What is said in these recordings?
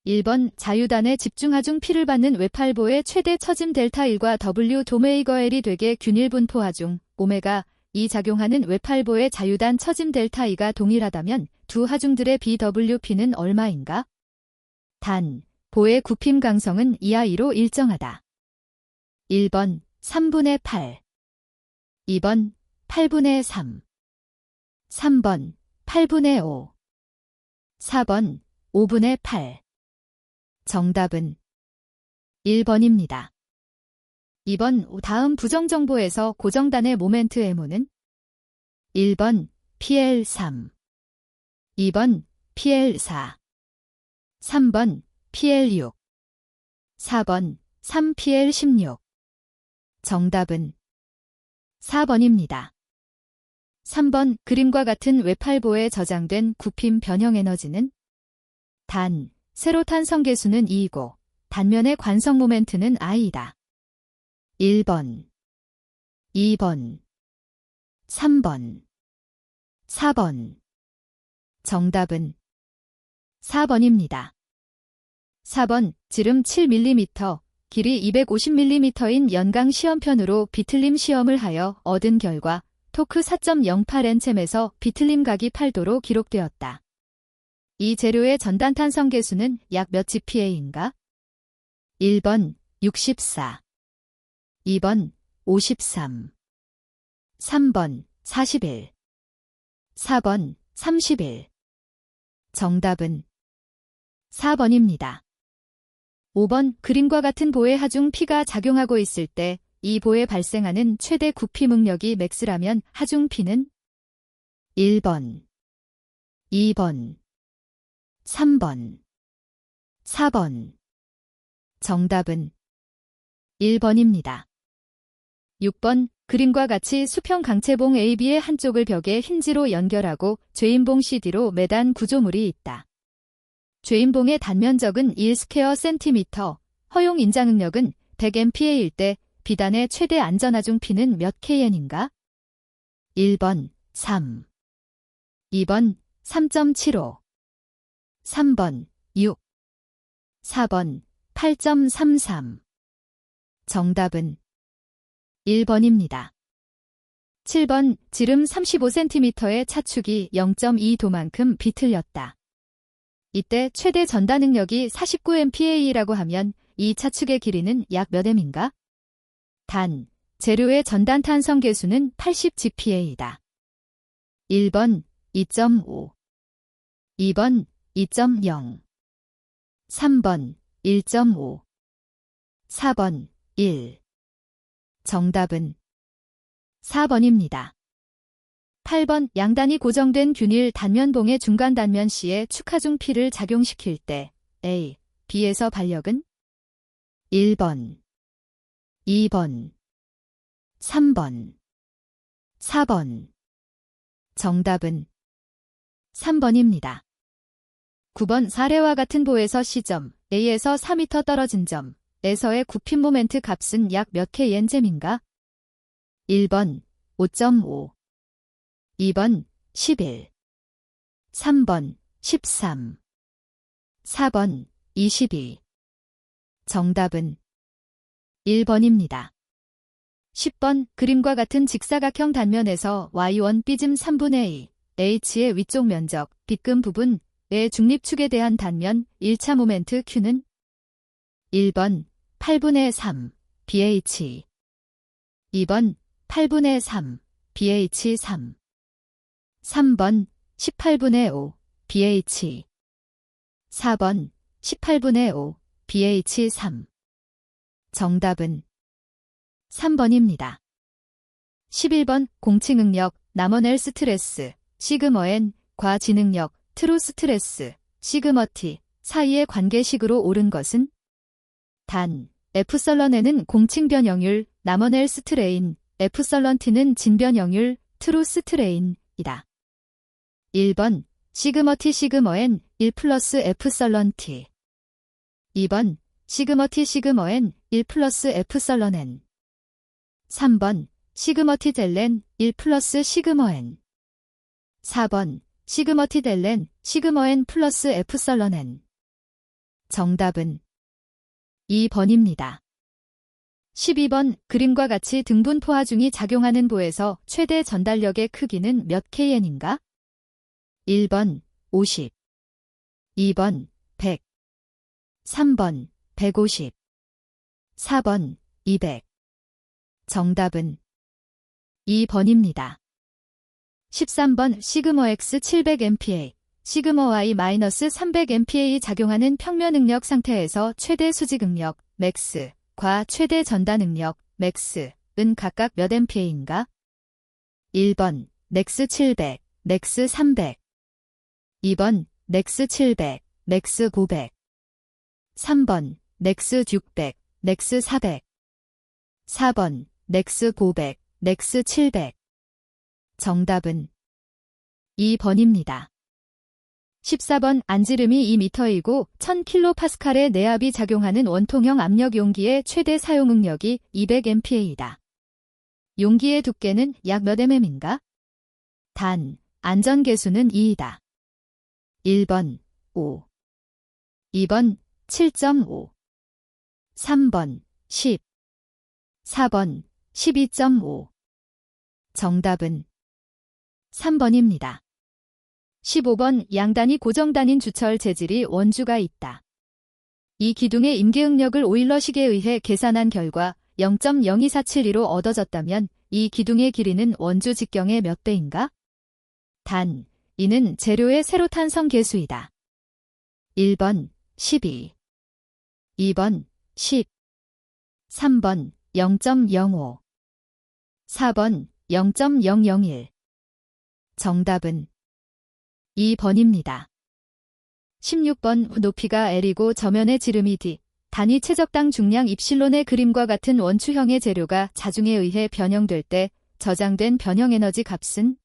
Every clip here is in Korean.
1번 자유단의 집중하중 P를 받는 외팔보의 최대 처짐 델타1과 W 도메이거 L이 되게 균일 분포하중 오메가 이 작용하는 외팔보의 자유단 처짐 델타2가 동일하다면 두 하중들의 BWP는 얼마인가? 단, 보의 굽힘 강성은 이하이로 일정하다. 1번 3분의 8 2번 8분의 3 3번 8분의 5 4번 5분의 8 정답은 1번입니다. 2번 다음 부정정보에서 고정단의 모멘트 M호는 1번 PL3 2번 PL4 3번 PL6 4번 3PL16 정답은 4번입니다. 3번 그림과 같은 외팔보에 저장된 굽힘 변형 에너지는 단, 세로탄 성계수는 2이고 단면의 관성 모멘트는 I이다. 1번, 2번, 3번, 4번. 정답은 4번입니다. 4번, 지름 7mm, 길이 250mm인 연강 시험편으로 비틀림 시험을 하여 얻은 결과 토크 4.08N챔에서 비틀림 각이 8도로 기록되었다. 이 재료의 전단탄 성계수는 약 몇 GPa인가? 1번 64 2번 53 3번 41 4번 31 정답은 4번입니다. 5번 그림과 같은 보의 하중 P가 작용하고 있을 때 이 보에 발생하는 최대 굽힘 응력이 맥스라면 하중 P는 1번 2번 3번 4번 정답은 1번입니다. 6번 그림과 같이 수평 강체봉 AB의 한쪽을 벽에 힌지로 연결하고 죄인봉 CD로 매단 구조물이 있다. 죄인봉의 단면적은 1스퀘어 cm, 허용 인장 응력은 100MPa일 때 비단의 최대 안전하중 P는 몇 KN인가? 1번 3 2번 3.75 3번 6 4번 8.33 정답은 1번입니다. 7번 지름 35cm의 차축이 0.2도만큼 비틀렸다. 이때 최대 전단 응력이 49MPa라고 하면 이 차축의 길이는 약 몇 M인가? 단, 재료의 전단탄 성계수는 80GPa이다. 1번 2.5 2번 2.0 3번 1.5 4번 1 정답은 4번입니다. 8번 양단이 고정된 균일 단면봉의 중간 단면 C에 축하중 P를 작용시킬 때 A, B에서 반력은 1번 2번 3번 4번 정답은 3번입니다. 9번 사례와 같은 보에서 C점 A에서 4m 떨어진 점에서의 굽힘 모멘트 값은 약 몇 KN잼인가? 1번 5.5 2번 11 3번 13 4번 22 정답은 1번입니다. 10번 그림과 같은 직사각형 단면에서 Y1 삐짐 3분의 2 H의 위쪽 면적 빗금 부분의 중립축에 대한 단면 1차 모멘트 Q는 1번 8분의 3 BH 2번 8분의 3 BH3 3번 18분의 5 BH 4번 18분의 5 BH3 정답은 3번입니다. 11번 공칭응력 남원L 스트레스 시그머N 과 진응력 트루 스트레스 시그머 T 사이의 관계식으로 옳은 것은 단 F설런N은 공칭 변형률 남원L 스트레인 F설런 T는 진변형률 트루 스트레인이다. 1번 시그머 T 시그머 N 1 플러스 F설런 T 2번 시그머 T 시그머 N 1 플러스 F설런 N 3번 시그머 T 델렌 1 플러스 시그머 N 4번 시그머 T 델렌 시그머 N 플러스 F설런 N 정답은 2번입니다. 12번 그림과 같이 등분 포화중이 작용하는 보에서 최대 전달력의 크기는 몇 KN인가? 1번 50, 2번 100, 3번 150, 4번 200. 정답은 2번입니다. 13번 시그머 X 700MPa, 시그머 Y-300MPa 작용하는 평면 응력 상태에서 최대 수직 응력 맥스과 최대 전단 응력 맥스은 각각 몇 MPa인가? 1번 맥스 700, 맥스 300, 2번 맥스 700, 맥스 500, 3번 맥스 600, 맥스 400, 4번 맥스 500, 맥스 700. 정답은 2번입니다. 14번 안지름이 2m이고 1000kPa의 내압이 작용하는 원통형 압력 용기의 최대 사용 응력이 200MPa이다. 용기의 두께는 약 몇 mm인가? 단, 안전계수는 2이다. 1번 5, 2번 7.5, 3번 10, 4번 12.5. 정답은 3번입니다. 15번 양단이 고정단인 주철 재질이 원주가 있다. 이 기둥의 임계응력을 오일러식에 의해 계산한 결과 0.02472로 얻어졌다면 이 기둥의 길이는 원주 직경의 몇 배인가? 단, 이는 재료의 세로탄성 계수이다. 1번 12, 2번 10, 3번 0.05, 4번 0.001. 정답은 2번입니다. 16번 높이가 L이고 저면의 지름이 D, 단위 최적당 중량 입실론의 그림과 같은 원추형의 재료가 자중에 의해 변형될 때 저장된 변형에너지 값은?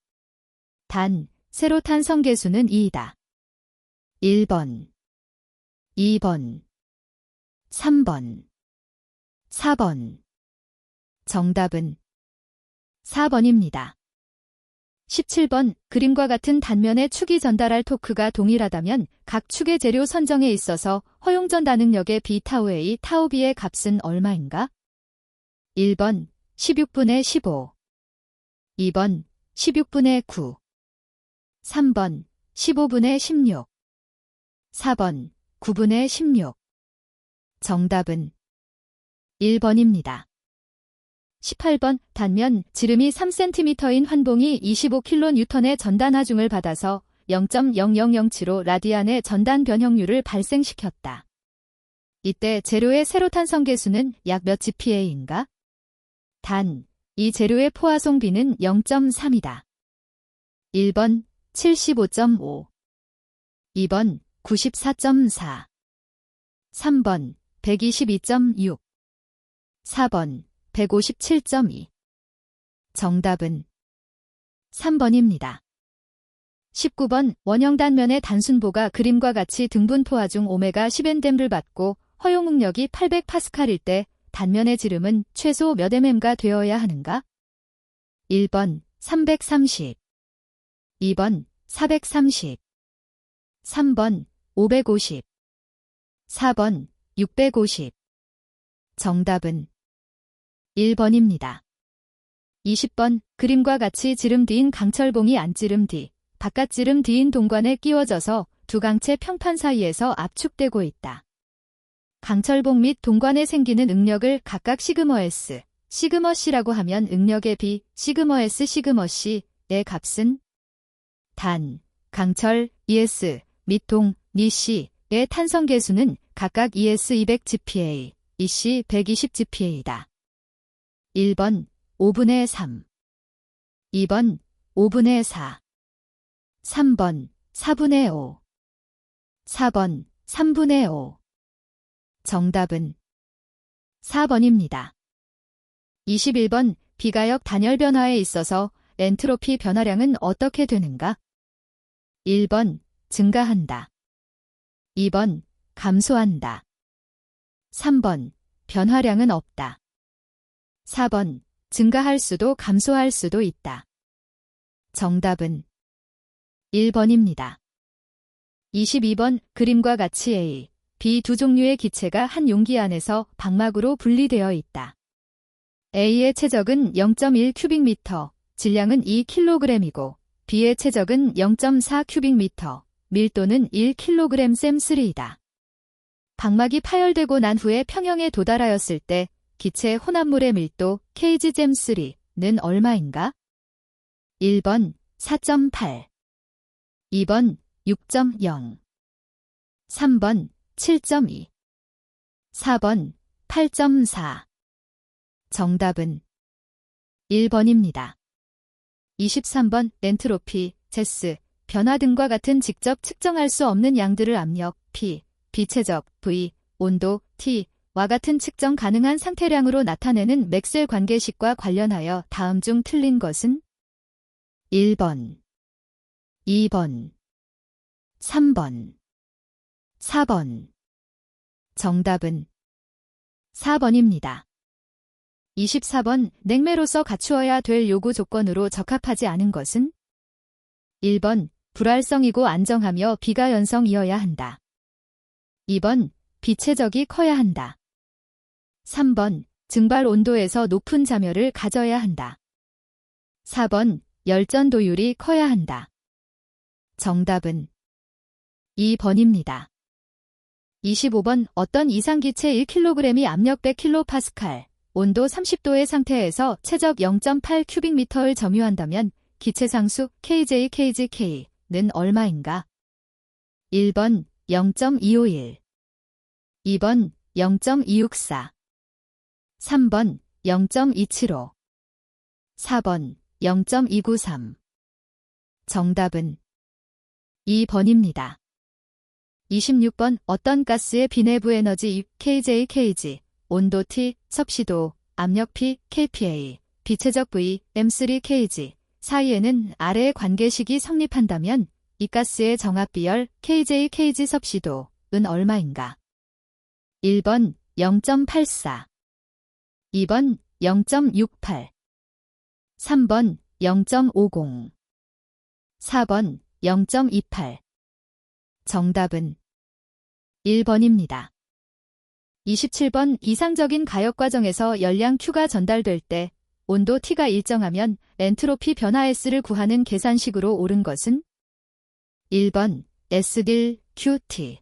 단, 세로탄성 계수는 2이다. 1번, 2번, 3번, 4번. 정답은 4번입니다. 17번 그림과 같은 단면의 축이 전달할 토크가 동일하다면 각 축의 재료 선정에 있어서 허용전 단응력의 B타우A 타우B의 값은 얼마인가? 1번 16분의 15, 2번 16분의 9, 3번 15분의 16, 4번 9분의 16. 정답은 1번입니다. 18번 단면 지름이 3cm인 환봉이 25kN의 전단 하중을 받아서 0.0007호 라디안의 전단 변형률을 발생시켰다. 이때 재료의 세로탄성 계수는 약 몇 GPa인가? 단, 이 재료의 포화송비는 0.3이다. 1번 75.5, 2번 94.4, 3번 122.6, 4번 157.2. 정답은 3번입니다. 19번 원형 단면의 단순보가 그림과 같이 등분 포화중 오메가 10N댐을 받고 허용 응력이 800P일 때 단면의 지름은 최소 몇 mm가 되어야 하는가? 1번 330, 2번 430, 3번 550, 4번 650. 정답은 1번입니다. 20번 그림과 같이 지름 D인 강철봉이 안지름 D, 바깥지름 D인 동관에 끼워져서 두 강체 평판 사이에서 압축되고 있다. 강철봉 및 동관에 생기는 응력을 각각 시그머 S, 시그머 C라고 하면 응력의 B, 시그머 S, 시그머 C의 값은? 단, 강철, ES, 및 동, 니C의 탄성 계수는 각각 ES 200 GPa, EC 120 GPa이다. 1번 5분의 3, 2번 5분의 4, 3번 4분의 5, 4번 3분의 5. 정답은 4번입니다. 21번 비가역 단열 변화에 있어서 엔트로피 변화량은 어떻게 되는가? 1번 증가한다. 2번 감소한다. 3번 변화량은 없다. 4번 증가할 수도 감소할 수도 있다. 정답은 1번입니다. 22번 그림과 같이 A, B 두 종류의 기체가 한 용기 안에서 방막으로 분리되어 있다. A의 체적은 0.1 큐빅미터, 질량은 2kg이고 B의 체적은 0.4 큐빅미터, 밀도는 1kg 셈3이다. 방막이 파열되고 난 후에 평형에 도달하였을 때 기체 혼합물의 밀도 kgm3는 얼마인가? 1번 4.8, 2번 6.0, 3번 7.2, 4번 8.4. 정답은 1번입니다. 23번 엔트로피, 제스, 변화 등과 같은 직접 측정할 수 없는 양들을 압력, P, 비체적, V, 온도, T와 같은 측정 가능한 상태량으로 나타내는 맥스웰 관계식과 관련하여 다음 중 틀린 것은? 1번, 2번, 3번, 4번. 정답은 4번입니다. 24번 냉매로서 갖추어야 될 요구 조건으로 적합하지 않은 것은? 1번 불활성이고 안정하며 비가연성이어야 한다. 2번 비체적이 커야 한다. 3번 증발 온도에서 높은 잠열을 가져야 한다. 4번 열전 도율이 커야 한다. 정답은 2번입니다. 25번 어떤 이상기체 1kg이 압력 100kPa, 온도 30도의 상태에서 체적 0.8 큐빅미터를 점유한다면 기체 상수 kJkgK는 얼마인가? 1번 0.251, 2번 0.264, 3번 0.275, 4번 0.293. 정답은 2번입니다. 26번 어떤 가스의 비내부 에너지 kJkg, 온도 T, 섭씨도, 압력 P, kPa, 비체적 V, m3kg 사이에는 아래의 관계식이 성립한다면 이 가스의 정압 비열 kJkg 섭씨도은 얼마인가? 1번 0.84, 2번 0.68, 3번 0.50, 4번 0.28. 정답은 1번입니다. 27번 이상적인 가역 과정에서 열량 Q가 전달될 때 온도 T가 일정하면 엔트로피 변화 S를 구하는 계산식으로 옳은 것은? 1번 S딜 QT,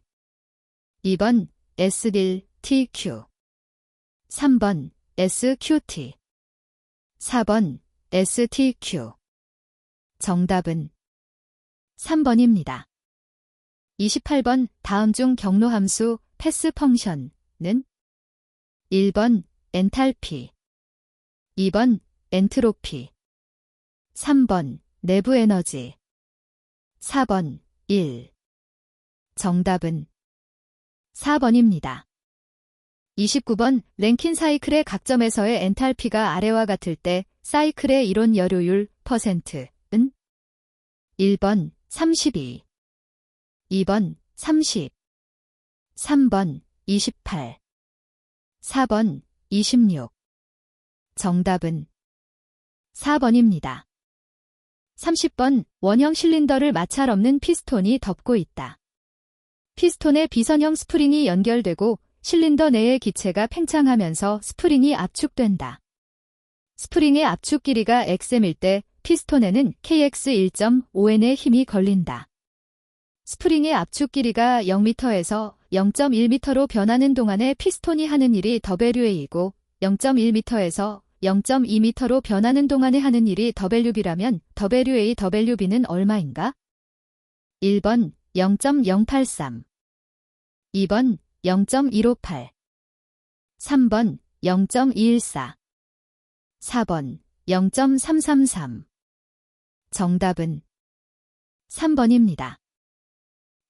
2번 S딜 TQ, 3번 SQT, 4번 STQ. 정답은 3번입니다. 28번 다음 중 경로함수 패스 펑션은? 1번 엔탈피, 2번 엔트로피, 3번 내부 에너지, 4번 1. 정답은 4번입니다. 29번 랭킨 사이클의 각점에서의 엔탈피가 아래와 같을 때 사이클의 이론 여료율 %은? 1번 32, 2번 30, 3번 28, 4번 26. 정답은 4번입니다. 30번 원형 실린더를 마찰 없는 피스톤이 덮고 있다. 피스톤에 비선형 스프링이 연결되고 실린더 내의 기체가 팽창하면서 스프링이 압축된다. 스프링의 압축 길이가 xm일 때 피스톤에는 kx 1.5n의 힘이 걸린다. 스프링의 압축 길이가 0m에서 0.1m로 변하는 동안에 피스톤이 하는 일이 WA이고 0.1m에서 0.2m로 변하는 동안에 하는 일이 WB라면 WA, WB는 얼마인가? 1번 0.083, 2번 0.158, 3번 0.214, 4번 0.333. 정답은 3번입니다.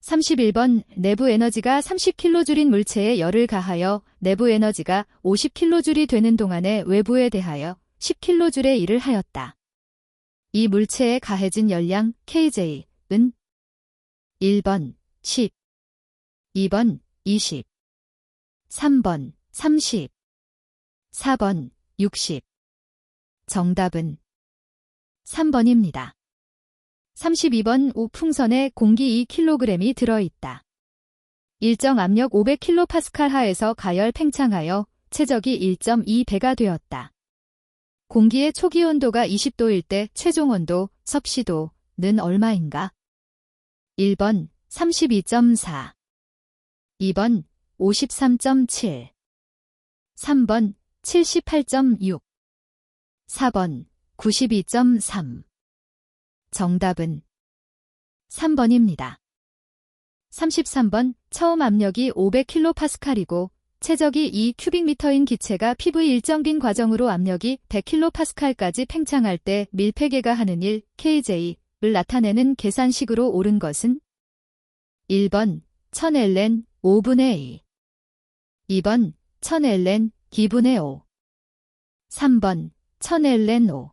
31번 내부 에너지가 30kJ인 물체에 열을 가하여 내부 에너지가 50kJ이 되는 동안에 외부에 대하여 10kJ의 일을 하였다. 이 물체에 가해진 열량 kJ은? 1번 10, 2번 20, 3번 30, 4번 60. 정답은 3번입니다. 32번 우풍선에 공기 2kg이 들어있다. 일정 압력 500kPa 하에서 가열 팽창하여 최적이 1.2배가 되었다. 공기의 초기 온도가 20도일 때 최종 온도, 섭씨도는 얼마인가? 1번 32.4, 2번 53.7, 3번 78.6, 4번 92.3. 정답은 3번입니다. 33번 처음 압력이 500kPa이고 최적이 2큐빅미터인 기체가 PV 일정 빈 과정으로 압력이 100kPa까지 팽창할 때 밀폐계가 하는 일 kJ를 나타내는 계산식으로 옳은 것은 1번 1000ln 5분의 2, 2번 1000ln 2분의 5, 3번 1000ln 5,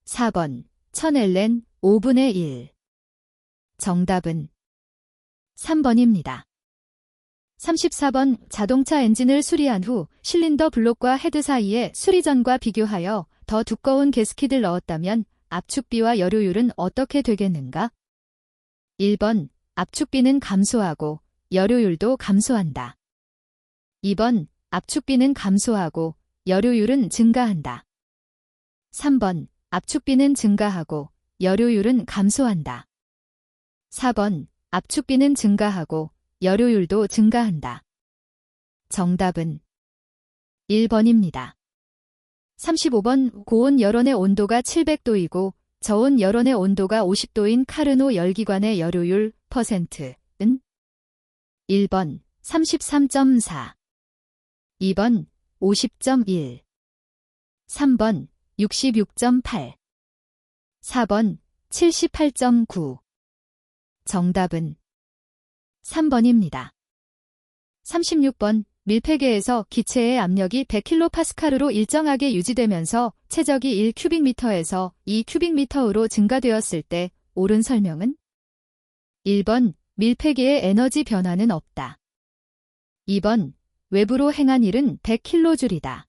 4번 1000ln 5분의 1. 정답은 3번입니다. 34번 자동차 엔진을 수리한 후 실린더 블록과 헤드 사이에 수리전과 비교하여 더 두꺼운 게스킷을 넣었다면 압축비와 여료율은 어떻게 되겠는가? 1번 압축비는 감소하고 여료율도 감소한다. 2번 압축비는 감소하고 여료율은 증가한다. 3번 압축비는 증가하고 여료율은 감소한다. 4번 압축비는 증가하고 여료율도 증가한다. 정답은 1번입니다. 35번 고온 열원의 온도가 700도이고 저온 열원의 온도가 50도인 카르노 열기관의 여료율 %는 1번 33.4, 2번 50.1, 3번 66.8, 4번 78.9. 정답은 3번입니다. 36번 밀폐계에서 기체의 압력이 100kPa로 일정하게 유지되면서 최적이 1큐빅미터에서 2큐빅미터로 증가되었을 때 옳은 설명은 1번 밀폐계의 에너지 변화는 없다. 2번 외부로 행한 일은 100kJ이다.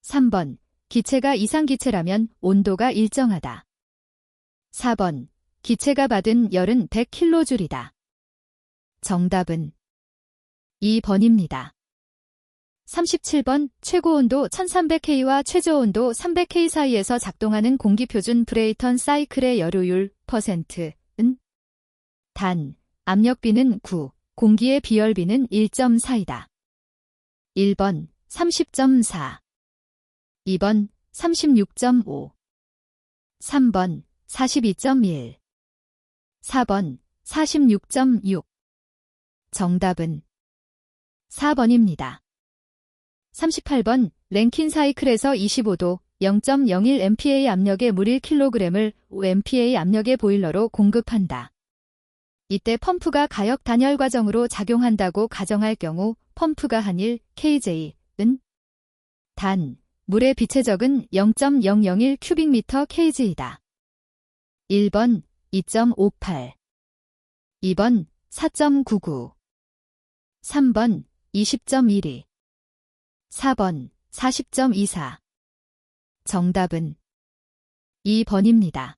3번 기체가 이상기체라면 온도가 일정하다. 4번 기체가 받은 열은 100kJ이다. 정답은 2번입니다. 37번 최고온도 1300K와 최저온도 300K 사이에서 작동하는 공기표준 브레이턴 사이클의 여료율 %는 단, 압력비는 9, 공기의 비열비는 1.4이다. 1번 30.4, 2번 36.5, 3번 42.1, 4번 46.6. 정답은 4번입니다. 38번 랭킨 사이클에서 25도 0.01MPa 압력의 물 1kg을 5MPa 압력의 보일러로 공급한다. 이때 펌프가 가역 단열 과정으로 작용한다고 가정할 경우 펌프가 한 일 kJ는 단, 물의 비체적은 0.001 큐빅미터 kg이다. 1번 2.58, 2번 4.99, 3번 20.12, 4번 40.24. 정답은 2번입니다.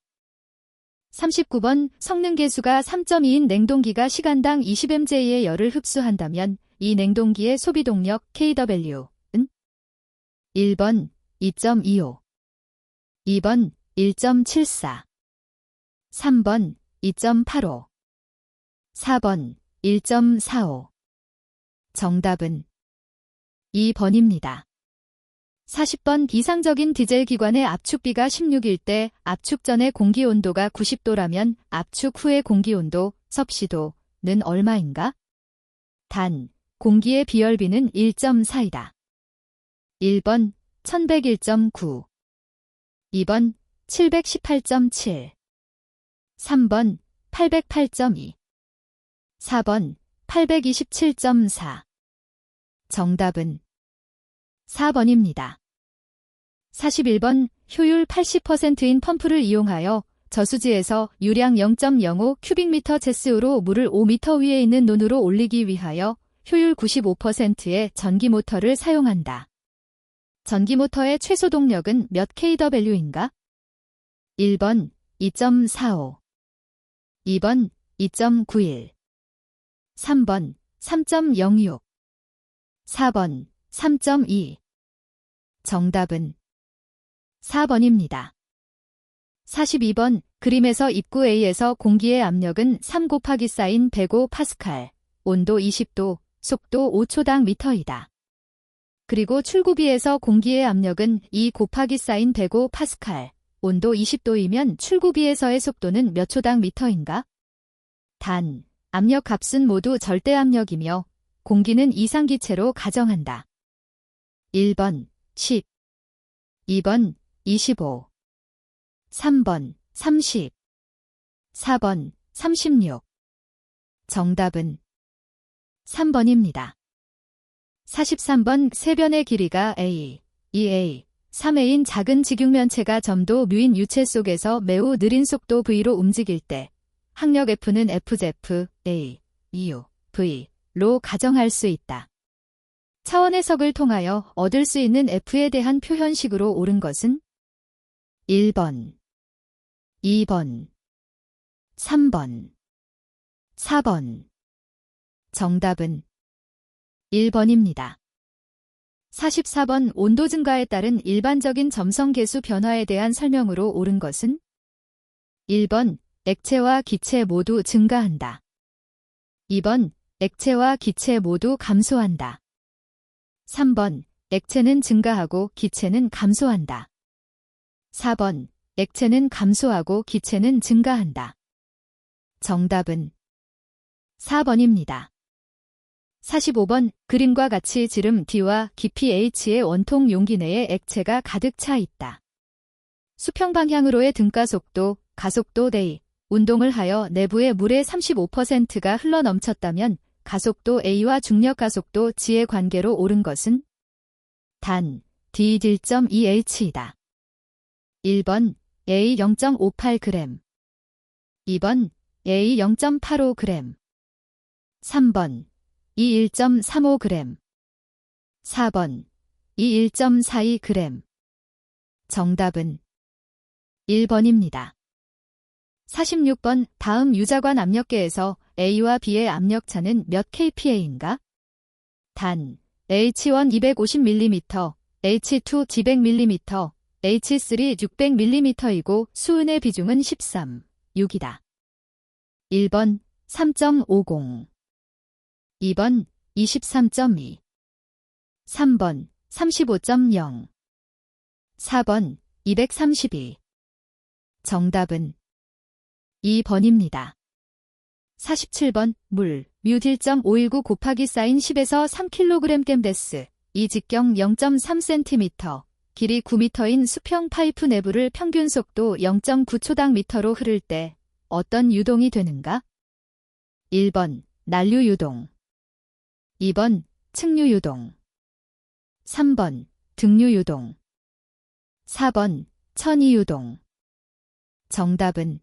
39번 성능계수가 3.2인 냉동기가 시간당 20mj의 열을 흡수한다면 이 냉동기의 소비동력 kW는 1번 2.25, 2번 1.74, 3번 2.85, 4번 1.45. 정답은 2번입니다. 40번 이상적인 디젤 기관의 압축비가 16일 때 압축 전의 공기 온도가 90도라면 압축 후의 공기 온도, 섭씨도는 얼마인가? 단, 공기의 비열비는 1.4이다. 1번 1101.9, 2번 718.7, 3번 808.2, 4번 827.4. 정답은 4번입니다. 41번 효율 80%인 펌프를 이용하여 저수지에서 유량 0.05 큐빅미터 제스우로 물을 5m 위에 있는 논으로 올리기 위하여 효율 95%의 전기모터를 사용한다. 전기모터의 최소 동력은 몇 kW인가? 1번 2.45, 2번 2.91, 3번 3.06, 4번 3.2. 정답은 4번입니다. 42번 그림에서 입구 A에서 공기의 압력은 3 곱하기 사인 105파스칼, 온도 20도, 속도 5초당 미터이다. 그리고 출구 B에서 공기의 압력은 2 곱하기 사인 105파스칼, 온도 20도이면 출구 B에서의 속도는 몇 초당 미터인가? 단, 압력 값은 모두 절대 압력이며 공기는 이상기체로 가정한다. 1번 10, 2번 25, 3번 30, 4번 36. 정답은 3번입니다. 43번 세변의 길이가 A, 2A, 3A인 작은 직육면체가 점도 뮤인 유체 속에서 매우 느린 속도 V로 움직일 때 항력 F는 FF, A, U, V로 가정할 수 있다. 차원 해석을 통하여 얻을 수 있는 F에 대한 표현식으로 옳은 것은 1번, 2번, 3번, 4번. 정답은 1번입니다. 44번 온도 증가에 따른 일반적인 점성계수 변화에 대한 설명으로 옳은 것은 1번 액체와 기체 모두 증가한다. 2번 액체와 기체 모두 감소한다. 3번 액체는 증가하고 기체는 감소한다. 4번 액체는 감소하고 기체는 증가한다. 정답은 4번입니다. 45번 그림과 같이 지름 D와 깊이 H의 원통 용기 내에 액체가 가득 차 있다. 수평 방향으로의 등가 속도, 가속도 D, 운동을 하여 내부의 물의 35%가 흘러넘쳤다면 가속도 A와 중력 가속도 G의 관계로 옳은 것은 단 D 1.2H이다. 1번 A 0.58g, 2번 A 0.85g, 3번 E 1.35g, 4번 E 1.42g. 정답은 1번입니다. 46번 다음 유자관 압력계에서 A와 B의 압력차는 몇 kPa인가? 단 H1 250mm, H2 200mm, H3 600mm이고 수은의 비중은 13, 6이다. 1번 3.50, 2번 23.2, 3번 35.0, 4번 232. 정답은 2번입니다. 47번 물, 뮤 1.519 곱하기 사인 10에서 3kg 겜데스, 이 직경 0.3cm, 길이 9m인 수평 파이프 내부를 평균 속도 0.9초당 미터로 흐를 때 어떤 유동이 되는가? 1번 난류 유동, 2번 측류 유동, 3번 등류 유동, 4번 천이 유동. 정답은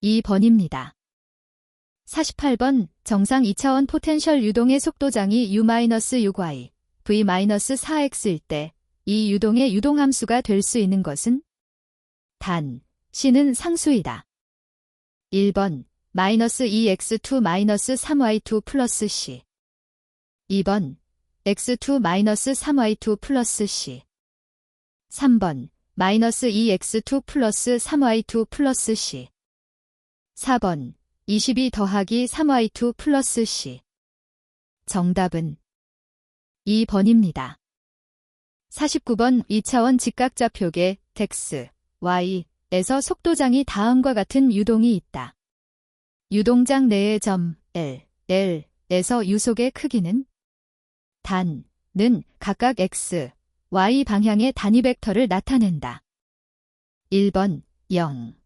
2번입니다. 48번 정상 2차원 포텐셜 유동의 속도장이 U-6y, V-4x일 때 이 유동의 유동함수가 될 수 있는 것은 단 C는 상수이다. 1번 -2x2-3y2 플러스 C, 2번 x2-3y2 플러스 C, 3번 -2x2 플러스 3y2 플러스 C, 4번 22 더하기 3y2 플러스 C. 정답은 2번입니다. 49번 2차원 직각좌표계 x, y에서 속도장이 다음과 같은 유동이 있다. 유동장 내의 점 L, L에서 유속의 크기는 단는 각각 x, y 방향의 단위 벡터를 나타낸다. 1번 0,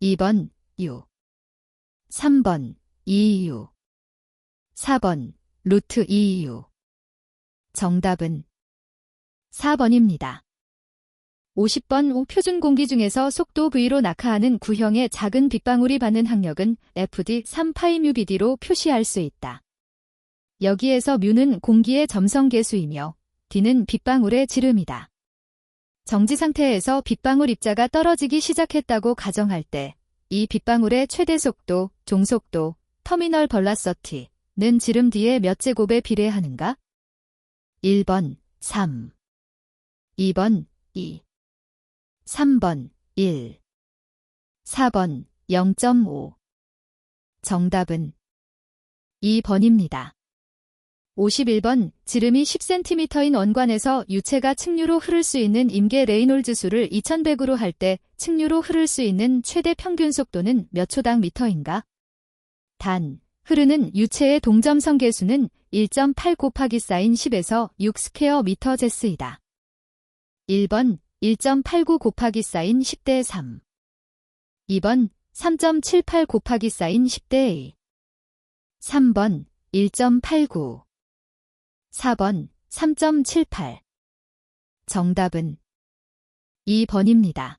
2번 U, 3번 2U, 4번 루트 2U. 정답은 4번입니다. 50번 표준 공기 중에서 속도 V로 낙하하는 구형의 작은 빗방울이 받는 항력은 FD 3πμBD로 표시할 수 있다. 여기에서 뮤는 공기의 점성계수이며 D는 빗방울의 지름이다. 정지 상태에서 빗방울 입자가 떨어지기 시작했다고 가정할 때 이 빗방울의 최대 속도, 종속도, 터미널 벨라서티는 지름 D의 몇 제곱에 비례하는가? 1번 3, 2번 2, 3번 1, 4번 0.5. 정답은 2번입니다. 51번 지름이 10cm인 원관에서 유체가 측류로 흐를 수 있는 임계 레이놀즈 수를 2100으로 할 때 측류로 흐를 수 있는 최대 평균 속도는 몇 초당 미터인가? 단, 흐르는 유체의 동점성 계수는 1.8 곱하기 사인 10에서 6 스퀘어 미터 제스이다. 1번 1.89 곱하기 사인 10대 3. 2번 3.78 곱하기 사인 10대 2. 3번 1.89. 4번 3.78. 정답은 2번입니다.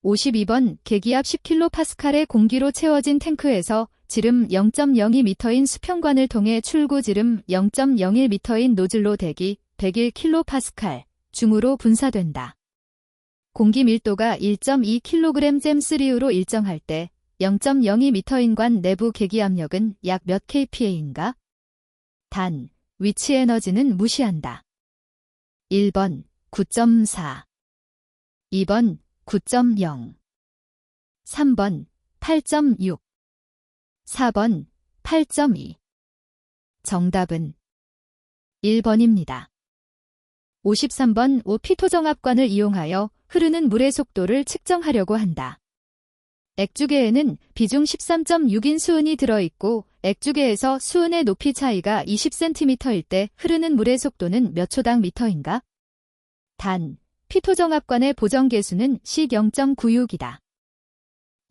52번 계기압 10kPa의 공기로 채워진 탱크에서 지름 0.02m인 수평관을 통해 출구 지름 0.01m인 노즐로 대기 101kPa 중으로 분사된다. 공기 밀도가 1.2kg 잼3로 일정할 때 0.02m인 관 내부 계기압력은 약 몇 kPa인가? 단, 위치 에너지는 무시한다. 1번 9.4, 2번 9.0, 3번 8.6, 4번 8.2. 정답은 1번입니다. 53번 피토정압관을 이용하여 흐르는 물의 속도를 측정하려고 한다. 액주계에는 비중 13.6인 수은이 들어있고 액주계에서 수은의 높이 차이가 20cm일 때 흐르는 물의 속도는 몇 초당 미터인가? 단, 피토정압관의 보정계수는 식 0.96이다.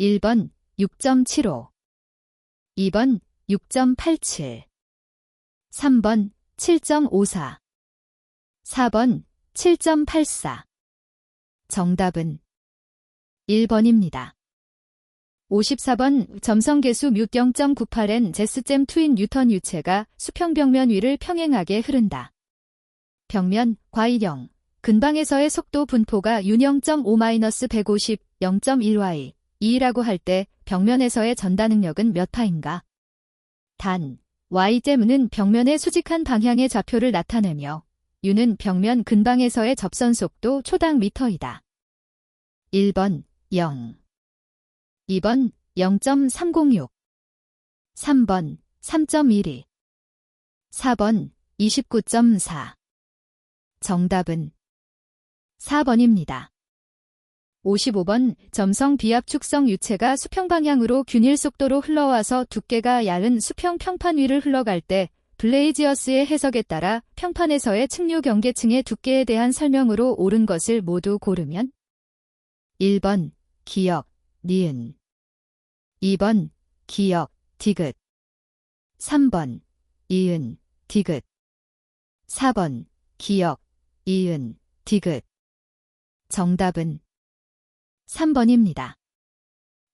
1번 6.75, 2번 6.87, 3번 7.54, 4번 7.84. 정답은 1번입니다. 54번 점성계수 뮤 0.98n 제스잼 트윈 뉴턴 유체가 수평 벽면 위를 평행하게 흐른다. 벽면, 과일형, 근방에서의 속도 분포가 윤 0.5-150, 0.1y, 2라고 할 때 벽면에서의 전단능력은 몇 파인가? 단, y잼은 벽면의 수직한 방향의 좌표를 나타내며 u는 벽면 근방에서의 접선 속도 초당 미터이다. 1번 0, 2번 0.306, 3번 3.12, 4번 29.4. 정답은 4번입니다. 55번 점성 비압 축성 유체가 수평 방향으로 균일 속도로 흘러와서 두께가 얇은 수평 평판 위를 흘러갈 때 블레이지어스의 해석에 따라 평판에서의 측류 경계층의 두께에 대한 설명으로 옳은 것을 모두 고르면 1번 기역, 니은, 2번 기역, 디귿, 3번 이은, 디귿, 4번 기역, 이은, 디귿. 정답은 3번입니다.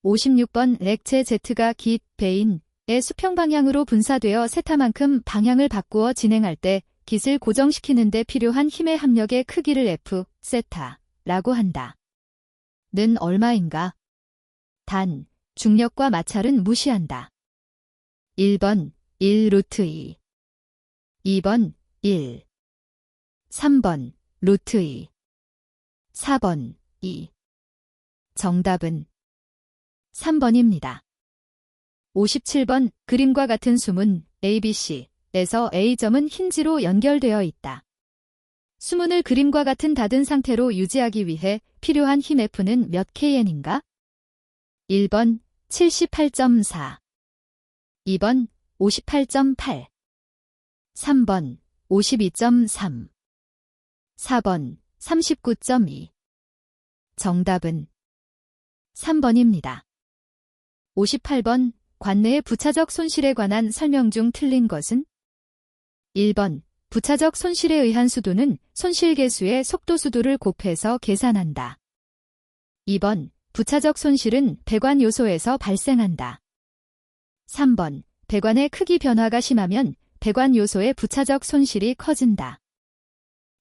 56번 렉체 Z가 깃, 베인의 수평 방향으로 분사되어 세타만큼 방향을 바꾸어 진행할 때 깃을 고정시키는 데 필요한 힘의 합력의 크기를 F, 세타라고 한다. 는 얼마인가? 단, 중력과 마찰은 무시한다. 1번 1 루트 2, 2번 1, 3번 루트 2, 4번 2. 정답은 3번입니다. 57번 그림과 같은 수문 ABC에서 A점은 힌지로 연결되어 있다. 수문을 그림과 같은 닫은 상태로 유지하기 위해 필요한 힘 F는 몇 KN인가? 1번 78.4, 2번 58.8, 3번 52.3, 4번 39.2. 정답은 3번입니다. 58번 관내의 부차적 손실에 관한 설명 중 틀린 것은? 1번 부차적 손실에 의한 수도는 손실계수의 속도수도를 곱해서 계산한다. 2번 부차적 손실은 배관 요소에서 발생한다. 3번 배관의 크기 변화가 심하면 배관 요소의 부차적 손실이 커진다.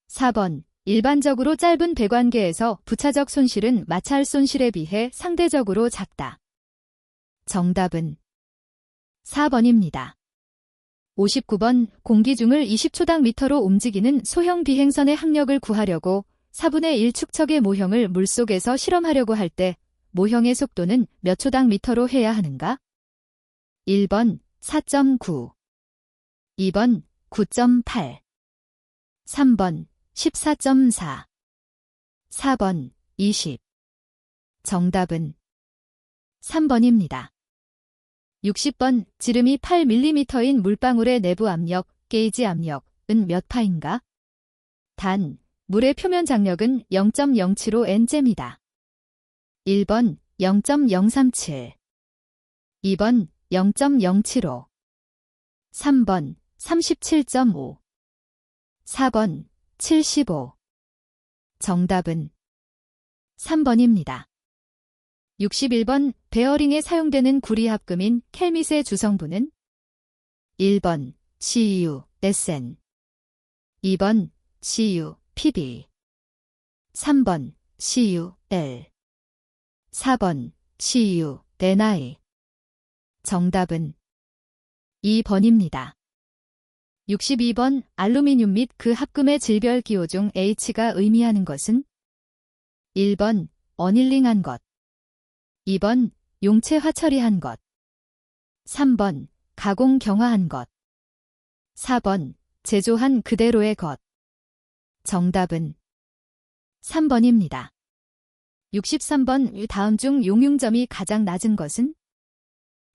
4번 일반적으로 짧은 배관계에서 부차적 손실은 마찰 손실에 비해 상대적으로 작다. 정답은 4번입니다. 59번 공기중을 20초당 미터로 움직이는 소형 비행선의 항력을 구하려고 4분의 1 축척의 모형을 물속에서 실험하려고 할 때 모형의 속도는 몇 초당 미터로 해야 하는가? 1번 4.9, 2번 9.8, 3번 14.4, 4번 20. 정답은 3번입니다. 60번 지름이 8mm인 물방울의 내부 압력, 게이지 압력은 몇 파인가? 단, 물의 표면 장력은 0.075N제입니다. 1번 0.037, 2번 0.075, 3번 37.5, 4번 75. 정답은 3번입니다. 61번 베어링에 사용되는 구리 합금인 켈밋의 주성분은 1번 CU, SN, 2번 CU, PB, 3번 CU, L, 4번 CU, NI. 정답은 2번입니다. 62번 알루미늄 및 그 합금의 질별 기호 중 H가 의미하는 것은 1번 어닐링한 것, 2번 용체화 처리한 것, 3번 가공 경화한 것, 4번 제조한 그대로의 것. 정답은 3번입니다. 63번 다음 중 용융점이 가장 낮은 것은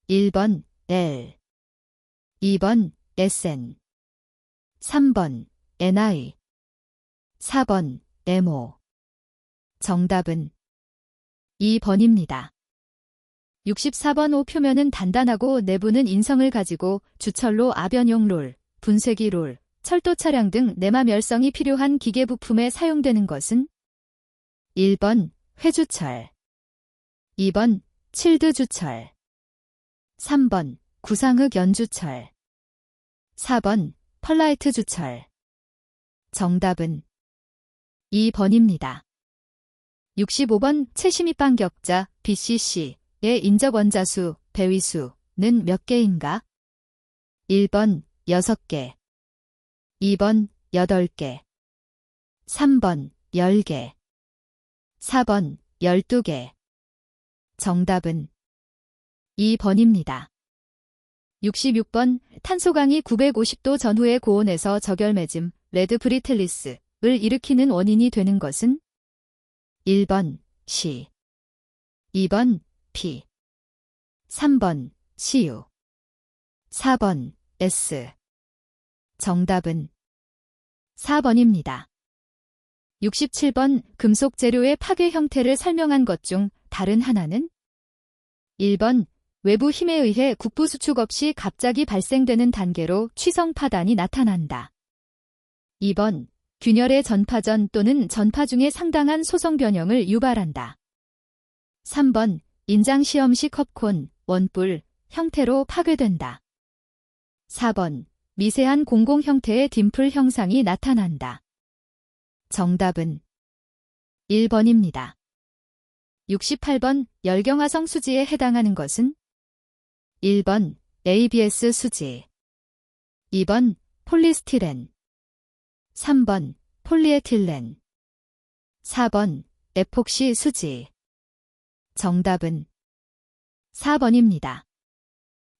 1번 L, 2번 SN, 3번 NI, 4번 MO. 정답은 2번입니다. 64번 O 표면은 단단하고 내부는 인성을 가지고 주철로 아변용 롤, 분쇄기 롤, 철도 차량 등 내마 멸성이 필요한 기계 부품에 사용되는 것은 1번 회주철, 2번 칠드주철, 3번 구상흑 연주철, 4번 펄라이트 주철. 정답은 2번입니다. 65번 채심입방 격자 BCC의 인적 원자수, 배위수는 몇 개인가? 1번 6개, 2번 8개, 3번 10개, 4번 12개. 정답은 2번입니다. 66번 탄소강이 950도 전후의 고온에서 저결매짐, 레드 브리틀리스를 일으키는 원인이 되는 것은 1번 C, 2번 P, 3번 CU, 4번 S. 정답은 4번입니다. 67번 금속 재료의 파괴 형태를 설명한 것 중 다른 하나는 1번 외부 힘에 의해 국부 수축 없이 갑자기 발생되는 단계로 취성 파단이 나타난다. 2번 균열의 전파전 또는 전파 중에 상당한 소성 변형을 유발한다. 3번 인장시험식 컵콘, 원뿔 형태로 파괴된다. 4번 미세한 공공 형태의 딤플 형상이 나타난다. 정답은 1번입니다. 68번 열경화성 수지에 해당하는 것은 1번 ABS 수지, 2번 폴리스티렌, 3번 폴리에틸렌, 4번 에폭시 수지. 정답은 4번입니다.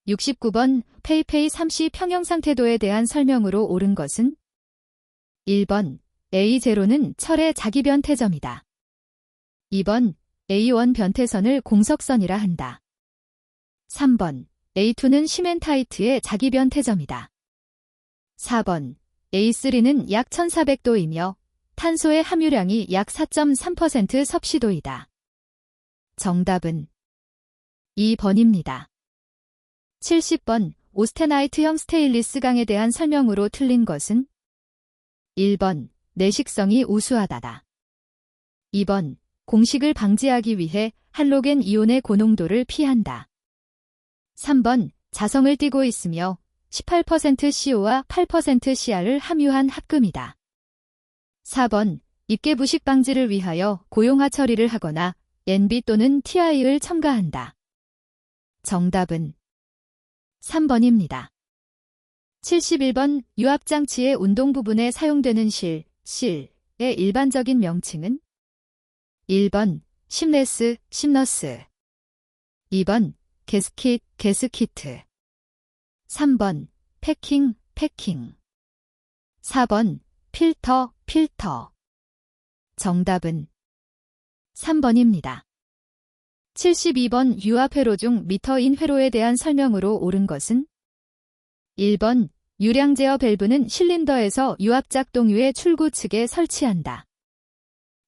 69번 페이페이 3C 평형상 태도에 대한 설명으로 옳은 것은 1번 A0는 철의 자기변 태점이다. 2번 A1 변태선을 공석선이라 한다. 3번 A2는 시멘타이트의 자기변 태점이다. 4번 A3는 약 1400도이며 탄소의 함유량이 약 4.3% 섭씨도이다. 정답은 2번입니다. 70번 오스테나이트형 스테인리스강에 대한 설명으로 틀린 것은 1번 내식성이 우수하다다. 2번 공식을 방지하기 위해 할로겐 이온의 고농도를 피한다. 3번 자성을 띠고 있으며 18% CO와 8% CR을 함유한 합금이다. 4번 입계 부식 방지를 위하여 고용화 처리를 하거나 NB 또는 TI를 첨가한다. 정답은 3번입니다. 71번 유압장치의 운동 부분에 사용되는 실의 일반적인 명칭은 1번 심레스, 심너스 2번 게스킷, 게스키트 3번 패킹, 패킹 4번 필터, 필터 정답은 3번입니다. 72번 유압회로 중 미터인 회로에 대한 설명으로 옳은 것은 1번 유량 제어 밸브는 실린더에서 유압 작동 후에 출구 측에 설치한다.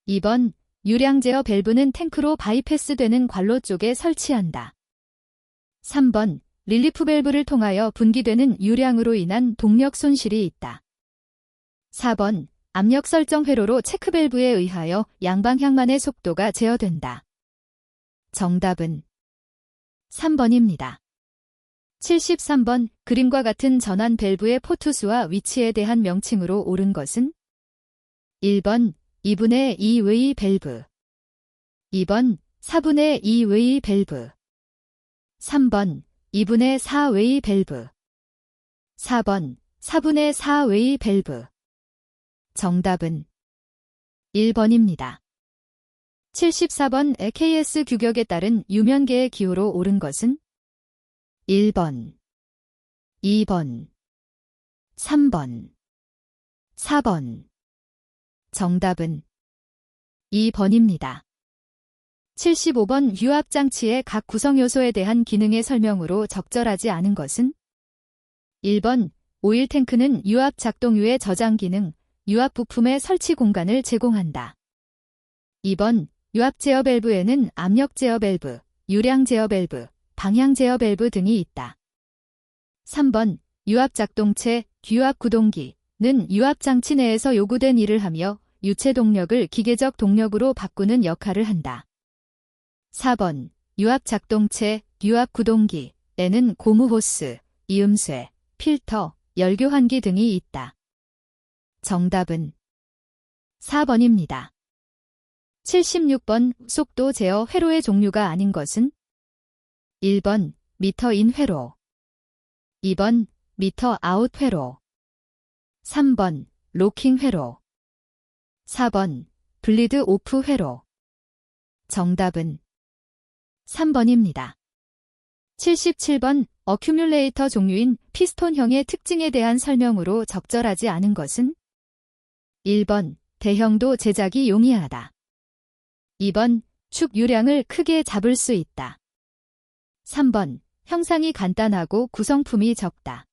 2번 유량 제어 밸브는 탱크로 바이패스되는 관로 쪽에 설치한다. 3번 릴리프 밸브를 통하여 분기되는 유량으로 인한 동력 손실이 있다. 4번 압력 설정 회로로 체크 밸브에 의하여 양방향만의 속도가 제어된다. 정답은 3번입니다. 73번 그림과 같은 전환 밸브의 포트수와 위치에 대한 명칭으로 옳은 것은 1번 2분의 2의 밸브 2번 4분의 2의 밸브 3번 2분의 4의 밸브 4번 4분의 4의 밸브 정답은 1번입니다. 74번 KS 규격에 따른 유면계의 기호로 옳은 것은 1번, 2번, 3번, 4번 정답은 2번입니다. 75번 유압장치의 각 구성요소에 대한 기능의 설명으로 적절하지 않은 것은 1번 오일 탱크는 유압 작동 후의 저장 기능, 유압 부품의 설치 공간을 제공한다. 2번 유압 제어 밸브에는 압력 제어 밸브, 유량 제어 밸브, 방향 제어 밸브 등이 있다. 3번 유압 작동체, 유압 구동기는 유압 장치 내에서 요구된 일을 하며 유체 동력을 기계적 동력으로 바꾸는 역할을 한다. 4번 유압 작동체, 유압 구동기에는 고무 호스, 이음쇠, 필터, 열교환기 등이 있다. 정답은 4번입니다. 76번 속도 제어 회로의 종류가 아닌 것은 1번 미터인 회로 2번 미터 아웃 회로 3번 로킹 회로 4번 블리드 오프 회로 정답은 3번입니다. 77번 어큐뮬레이터 종류인 피스톤형의 특징에 대한 설명으로 적절하지 않은 것은 1번 대형도 제작이 용이하다. 2번 축 유량을 크게 잡을 수 있다. 3번 형상이 간단하고 구성품이 적다.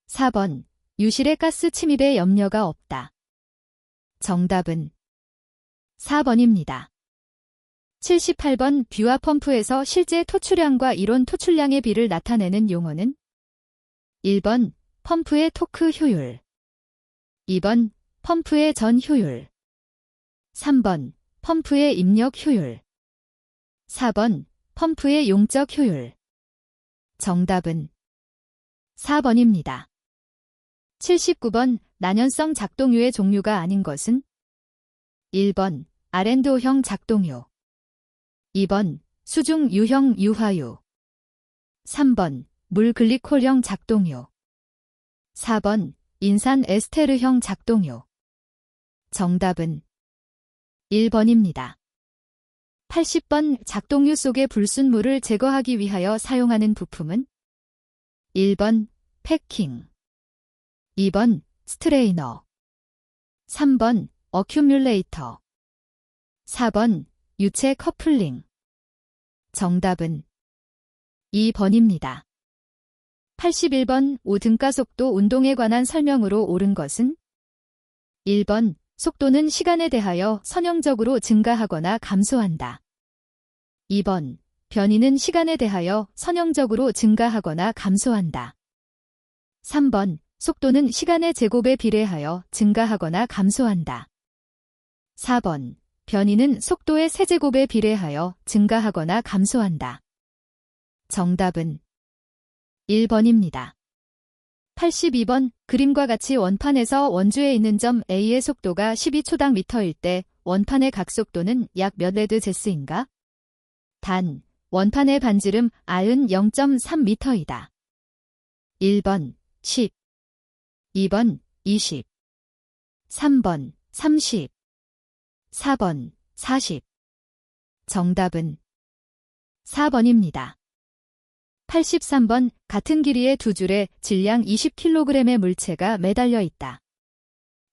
4번 유실의 가스 침입에 염려가 없다. 정답은 4번입니다. 78번 뷰와 펌프에서 실제 토출량과 이론 토출량의 비를 나타내는 용어는 1번 펌프의 토크 효율 2번 펌프의 전 효율 3번 펌프의 입력 효율 4번 펌프의 용적 효율 정답은 4번입니다. 79번 난연성 작동유의 종류가 아닌 것은 1번 R&O형 작동유 2번 수중 유형 유화유 3번 물글리콜형 작동유 4번 인산 에스테르형 작동유 정답은 1번입니다. 80번 작동유 속의 불순물을 제거하기 위하여 사용하는 부품은 1번 패킹 2번 스트레이너 3번 어큐뮬레이터 4번 유체 커플링 정답은 2번입니다. 81번 5등가속도 운동에 관한 설명으로 옳은 것은 1번 속도는 시간에 대하여 선형적으로 증가하거나 감소한다. 2번 변이는 시간에 대하여 선형적으로 증가하거나 감소한다. 3번 속도는 시간의 제곱에 비례하여 증가하거나 감소한다. 4번 변이는 속도의 세제곱에 비례하여 증가하거나 감소한다. 정답은 1번입니다. 82번 그림과 같이 원판에서 원주에 있는 점 A의 속도가 12초당 미터일 때 원판의 각속도는 약 몇 레드제스인가? 단, 원판의 반지름 R은 0.3m이다. 1번 10, 2번 20, 3번 30, 4번 40. 정답은 4번입니다. 83번 같은 길이의 두 줄에 질량 20kg의 물체가 매달려 있다.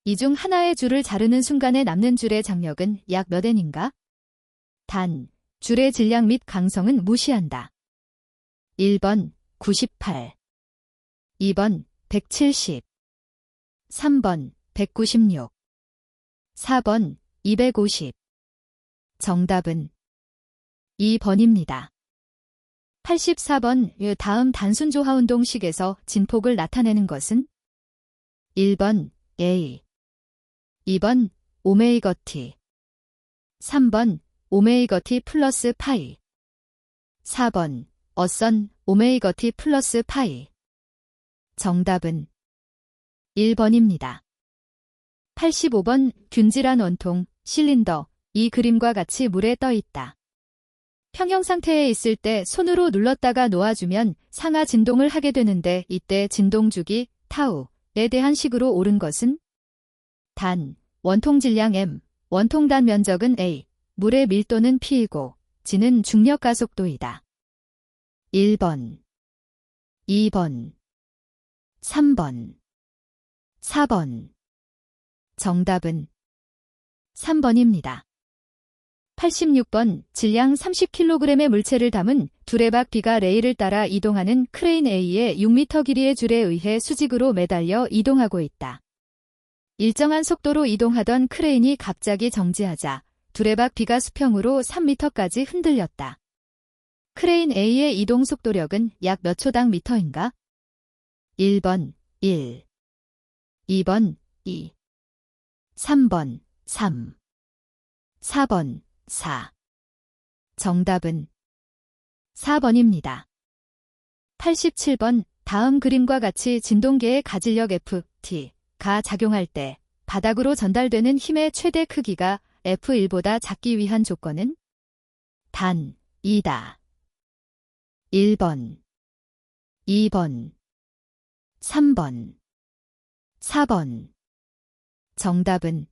이 중 하나의 줄을 자르는 순간에 남는 줄의 장력은 약 몇 N인가? 단, 줄의 질량 및 강성은 무시한다. 1번 98, 2번 170, 3번 196, 4번 250. 정답은 2번입니다. 84번 다음 단순조화운동식에서 진폭을 나타내는 것은 1번 A, 2번 오메가 T, 3번 오메가 T 플러스 파이, 4번 어선 오메가 T 플러스 파이. 정답은 1번입니다. 85번 균질한 원통, 실린더, 이 그림과 같이 물에 떠 있다. 평형 상태에 있을 때 손으로 눌렀다가 놓아주면 상하 진동을 하게 되는데 이때 진동주기 타우에 대한 식으로 옳은 것은 단, 원통 질량 m, 원통단 면적은 a, 물의 밀도는 p이고 g는 중력 가속도이다. 1번, 2번, 3번, 4번. 정답은 3번입니다. 86번 질량 30kg의 물체를 담은 두레박 B가 레일을 따라 이동하는 크레인 A의 6m 길이의 줄에 의해 수직으로 매달려 이동하고 있다. 일정한 속도로 이동하던 크레인이 갑자기 정지하자 두레박 B가 수평으로 3m까지 흔들렸다. 크레인 A의 이동 속도력은 약 몇 초당 미터인가? 1번 1, 2번 2, 3번 3, 4번 4. 정답은 4번입니다. 87번 다음 그림과 같이 진동계의 가질력 F,T가 작용할 때 바닥으로 전달되는 힘의 최대 크기가 F1보다 작기 위한 조건은 단 2다. 1번, 2번, 3번, 4번. 정답은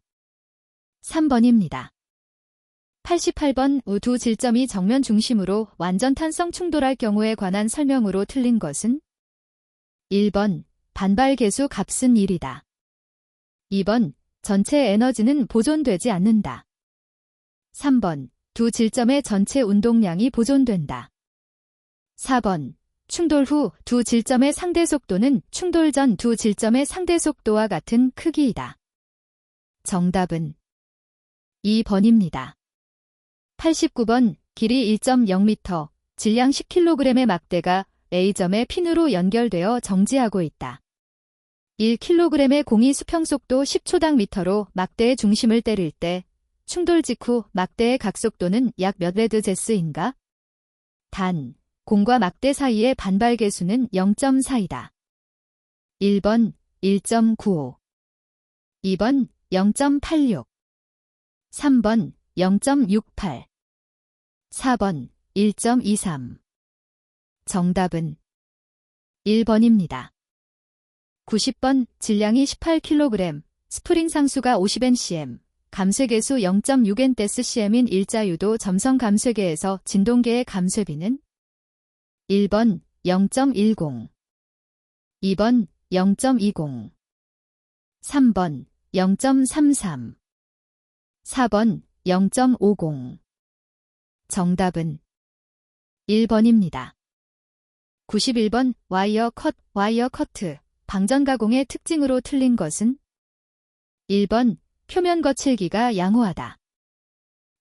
3번입니다. 88번 두 질점이 정면 중심으로 완전 탄성 충돌할 경우에 관한 설명으로 틀린 것은 1번 반발 계수 값은 1이다. 2번 전체 에너지는 보존되지 않는다. 3번 두 질점의 전체 운동량이 보존된다. 4번 충돌 후 두 질점의 상대 속도는 충돌 전 두 질점의 상대 속도와 같은 크기이다. 정답은 2번입니다. 89번 길이 1.0m, 질량 10kg의 막대가 A점의 핀으로 연결되어 정지하고 있다. 1kg의 공이 수평속도 10초당 미터로 막대의 중심을 때릴 때 충돌 직후 막대의 각속도는 약 몇 레드제스인가? 단, 공과 막대 사이의 반발 계수는 0.4이다. 1번 1.95, 2번 0.86, 3번 0.68, 4번 1.23. 정답은 1번입니다. 90번 질량이 18kg, 스프링 상수가 50Ncm, 감쇄계수 0.6N대스cm인 일자유도 점성 감쇄계에서 진동계의 감쇄비는 1번 0.10, 2번 0.20, 3번 0.33, 4번 0.50. 정답은 1번입니다. 91번 와이어 커트, 방전 가공의 특징으로 틀린 것은 1번 표면 거칠기가 양호하다.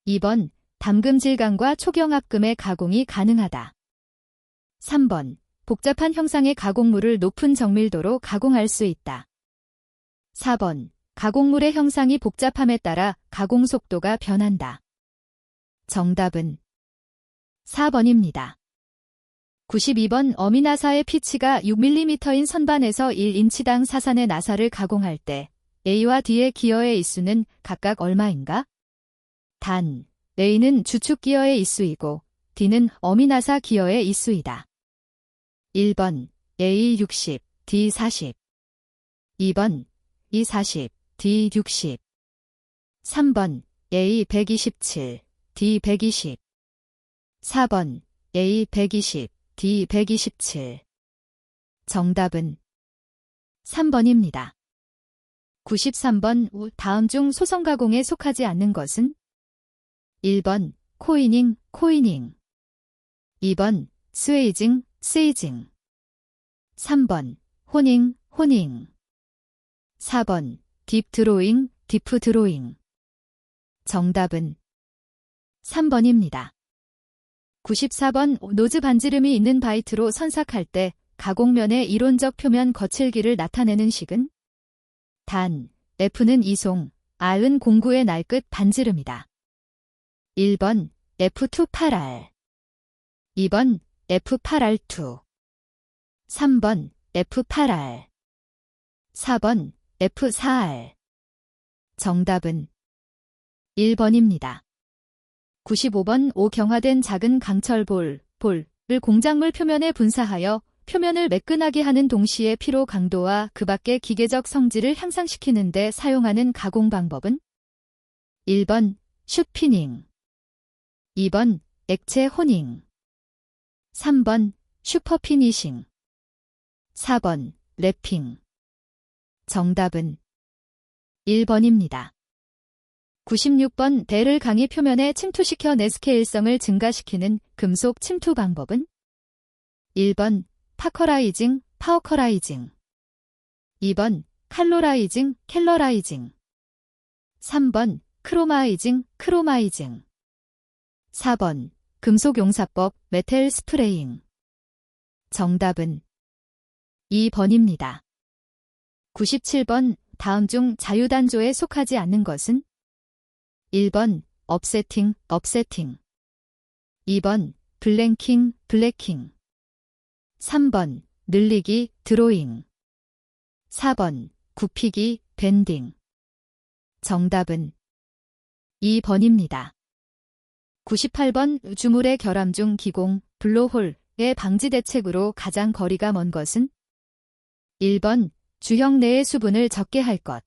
2번 담금 질감과 초경합금의 가공이 가능하다. 3번 복잡한 형상의 가공물을 높은 정밀도로 가공할 수 있다. 4번 가공물의 형상이 복잡함에 따라 가공 속도가 변한다. 정답은 4번입니다. 92번 어미나사의 피치가 6mm인 선반에서 1인치당 사산의 나사를 가공할 때 A와 D의 기어의 일수는 각각 얼마인가? 단, A는 주축 기어의 일수이고 D는 어미나사 기어의 일수이다. 1번 A 60, D40 2번 E40 D60 3번 A127 D120 4번 A120 D127 정답은 3번입니다. 93번 다음 중 소성 가공에 속하지 않는 것은 1번 코이닝 2번 스웨이징 3번 호닝 4번 딥드로잉 정답은 3번입니다. 94번 노즈 반지름이 있는 바이트로 선삭할 때 가공면의 이론적 표면 거칠기를 나타내는 식은 단, F는 이송, R은 공구의 날끝 반지름이다. 1번 F2-8R 2번 F8R2 3번 F8R 4번 F4R 정답은 1번입니다. 95번 오경화된 작은 강철 볼을 공작물 표면에 분사하여 표면을 매끈하게 하는 동시에 피로 강도와 그 밖의 기계적 성질을 향상시키는 데 사용하는 가공 방법은 1번 슈피닝 2번 액체 호닝 3번 슈퍼피니싱 4번 랩핑 정답은 1번입니다. 96번 대를 강의 표면에 침투시켜 내스케일성을 증가시키는 금속 침투 방법은 1번 파커라이징, 파워커라이징 2번 칼로라이징, 켈러라이징 3번 크로마이징, 크로마이징 4번 금속용사법, 메텔 스프레잉 정답은 2번입니다. 97번 다음 중 자유단조에 속하지 않는 것은 1번 업세팅 2번 블랭킹 3번 늘리기 드로잉 4번 굽히기 밴딩 정답은 2번입니다. 98번 주물의 결함 중 기공 블로홀의 방지 대책으로 가장 거리가 먼 것은 1번 주형 내의 수분을 적게 할 것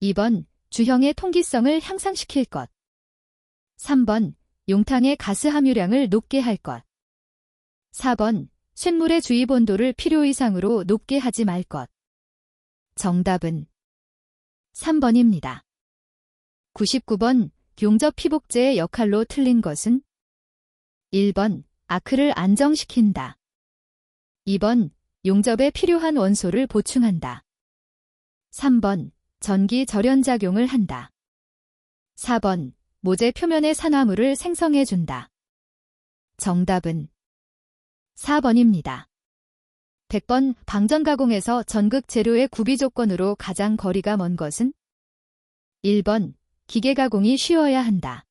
2번 주형의 통기성을 향상시킬 것 3번 용탕의 가스 함유량을 높게 할 것 4번 쇳물의 주입 온도를 필요 이상으로 높게 하지 말 것 정답은 3번입니다. 99번 용접 피복제의 역할로 틀린 것은 1번 아크를 안정시킨다 2번 용접에 필요한 원소를 보충한다 3번 전기 절연작용을 한다 4번 모재 표면의 산화물을 생성해준다 정답은 4번입니다. 100번 방전 가공에서 전극 재료의 구비 조건으로 가장 거리가 먼 것은 1번 기계 가공이 쉬워야 한다.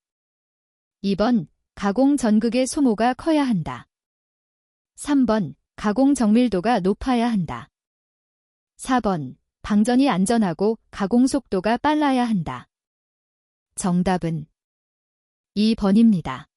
2번 가공 전극의 소모가 커야 한다. 3번 가공 정밀도가 높아야 한다. 4번 방전이 안전하고 가공 속도가 빨라야 한다. 정답은 2번입니다.